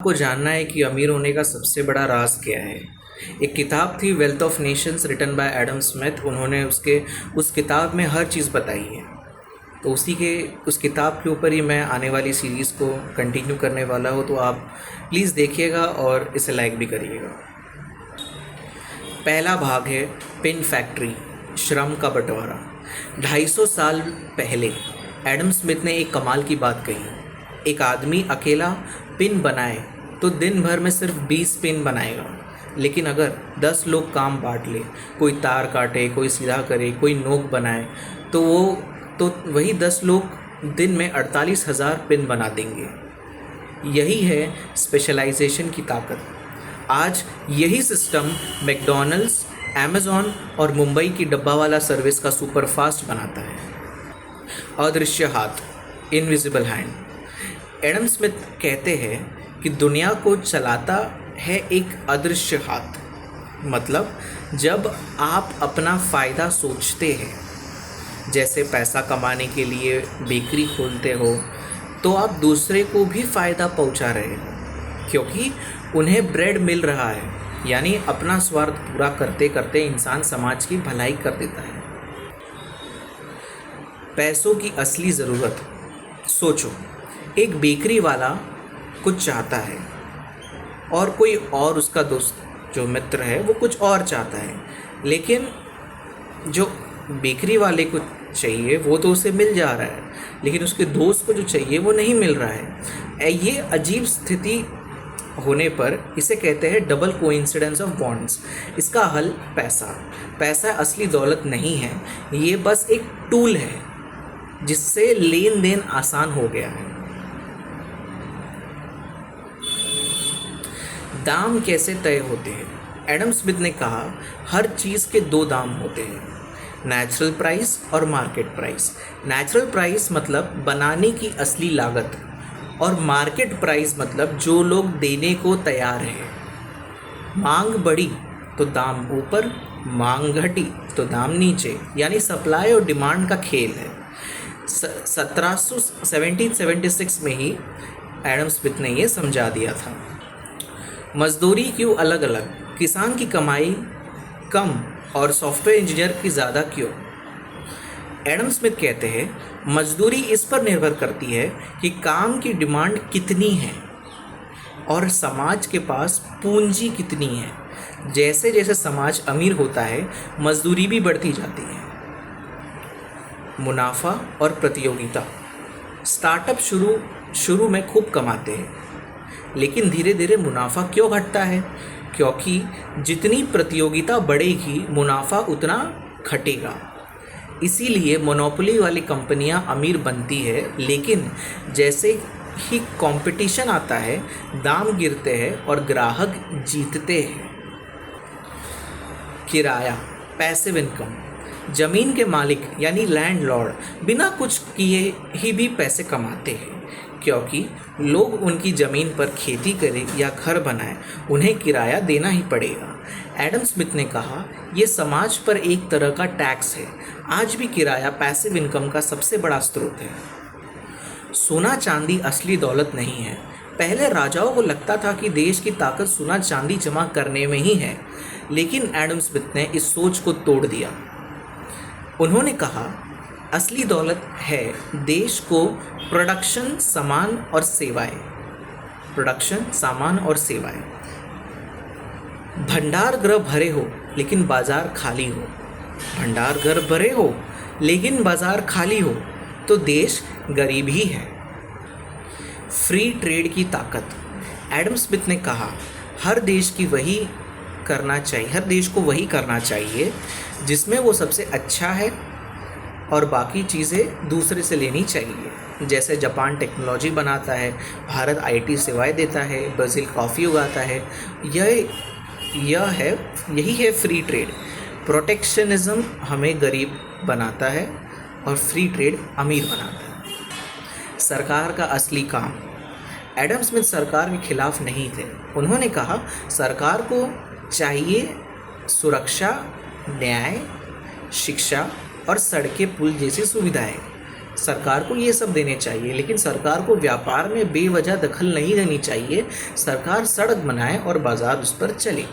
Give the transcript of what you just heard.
आपको जानना है कि अमीर होने का सबसे बड़ा राज क्या है। एक किताब थी Wealth of Nations written by Adam Smith. उन्होंने उस किताब में हर चीज़ बताई है। तो उस किताब के ऊपर ही मैं आने वाली सीरीज़ को कंटिन्यू करने वाला हूँ। तो आप प्लीज़ देखिएगा और इसे लाइक भी करिएगा। पहला भाग है पिन फैक्ट्री, श्रम का बंटवारा। 250 साल पहले एडम स्मिथ ने एक कमाल की बात कही। एक आदमी अकेला पिन बनाए तो दिन भर में सिर्फ 20 पिन बनाएगा, लेकिन अगर 10 लोग काम बांट ले, कोई तार काटे, कोई सीधा करे, कोई नोक बनाए, तो वही 10 लोग दिन में 48,000 पिन बना देंगे। यही है स्पेशलाइजेशन की ताकत। आज यही सिस्टम मैकडॉनल्ड्स, अमेज़ॉन और मुंबई की डब्बावाला सर्विस का सुपरफास्ट बनाता है। अदृश्य हाथ, इनविजिबल हैंड। एडम स्मिथ कहते हैं कि दुनिया को चलाता है एक अदृश्य हाथ। मतलब जब आप अपना फ़ायदा सोचते हैं, जैसे पैसा कमाने के लिए बेकरी खोलते हो, तो आप दूसरे को भी फ़ायदा पहुंचा रहे हो, क्योंकि उन्हें ब्रेड मिल रहा है। यानी अपना स्वार्थ पूरा करते करते इंसान समाज की भलाई कर देता है। पैसों की असली ज़रूरत। सोचो, एक बेकरी वाला कुछ चाहता है और कोई और उसका दोस्त जो मित्र है वो कुछ और चाहता है, लेकिन जो बेकरी वाले को चाहिए वो तो उसे मिल जा रहा है, लेकिन उसके दोस्त को जो चाहिए वो नहीं मिल रहा है। ये अजीब स्थिति होने पर इसे कहते हैं डबल कोइंसिडेंस ऑफ बॉन्ड्स। इसका हल पैसा असली दौलत नहीं है, ये बस एक टूल है जिससे लेन देन आसान हो गया है। दाम कैसे तय होते हैं? एडम स्मिथ ने कहा, हर चीज़ के 2 दाम होते हैं, नेचुरल प्राइस और मार्केट प्राइस। नेचुरल प्राइस मतलब बनाने की असली लागत, और मार्केट प्राइस मतलब जो लोग देने को तैयार हैं। मांग बढ़ी तो दाम ऊपर, मांग घटी तो दाम नीचे, यानी सप्लाई और डिमांड का खेल है। 1776 में ही एडम स्मिथ ने ये समझा दिया था। मजदूरी क्यों अलग अलग, किसान की कमाई कम और सॉफ्टवेयर इंजीनियर की ज़्यादा क्यों? एडम स्मिथ कहते हैं, मजदूरी इस पर निर्भर करती है कि काम की डिमांड कितनी है और समाज के पास पूंजी कितनी है। जैसे जैसे समाज अमीर होता है, मजदूरी भी बढ़ती जाती है। मुनाफा और प्रतियोगिता। स्टार्टअप शुरू में खूब कमाते हैं, लेकिन धीरे धीरे मुनाफा क्यों घटता है? क्योंकि जितनी प्रतियोगिता बढ़ेगी मुनाफा उतना घटेगा। इसीलिए मोनोपोली वाली कंपनियां अमीर बनती है, लेकिन जैसे ही कंपटीशन आता है दाम गिरते हैं और ग्राहक जीतते हैं। किराया, पैसिव इनकम। ज़मीन के मालिक यानी लैंडलॉर्ड बिना कुछ किए ही भी पैसे कमाते हैं, क्योंकि लोग उनकी ज़मीन पर खेती करें या घर बनाएं, उन्हें किराया देना ही पड़ेगा। एडम स्मिथ ने कहा, यह समाज पर एक तरह का टैक्स है। आज भी किराया पैसिव इनकम का सबसे बड़ा स्रोत है। सोना चांदी असली दौलत नहीं है। पहले राजाओं को लगता था कि देश की ताकत सोना चांदी जमा करने में ही है, लेकिन एडम स्मिथ ने इस सोच को तोड़ दिया। उन्होंने कहा, असली दौलत है देश को प्रोडक्शन, सामान और सेवाएं। भंडार गृह भरे हो लेकिन बाजार खाली हो, भंडार घर भरे हो लेकिन बाजार खाली हो, तो देश गरीब ही है। फ्री ट्रेड की ताकत। एडम स्मिथ ने कहा, हर देश को वही करना चाहिए जिसमें वो सबसे अच्छा है, और बाकी चीज़ें दूसरे से लेनी चाहिए। जैसे जापान टेक्नोलॉजी बनाता है, भारत आईटी सेवाएं देता है, ब्राज़ील कॉफ़ी उगाता है। यही है फ्री ट्रेड। प्रोटेक्शनिज्म हमें गरीब बनाता है और फ्री ट्रेड अमीर बनाता है। सरकार का असली काम। एडम स्मिथ सरकार के खिलाफ नहीं थे। उन्होंने कहा, सरकार को चाहिए सुरक्षा, न्याय, शिक्षा और सड़कें, पुल जैसी सुविधाएं। सरकार को ये सब देने चाहिए, लेकिन सरकार को व्यापार में बेवजह दखल नहीं देनी चाहिए। सरकार सड़क बनाए और बाजार उस पर चले।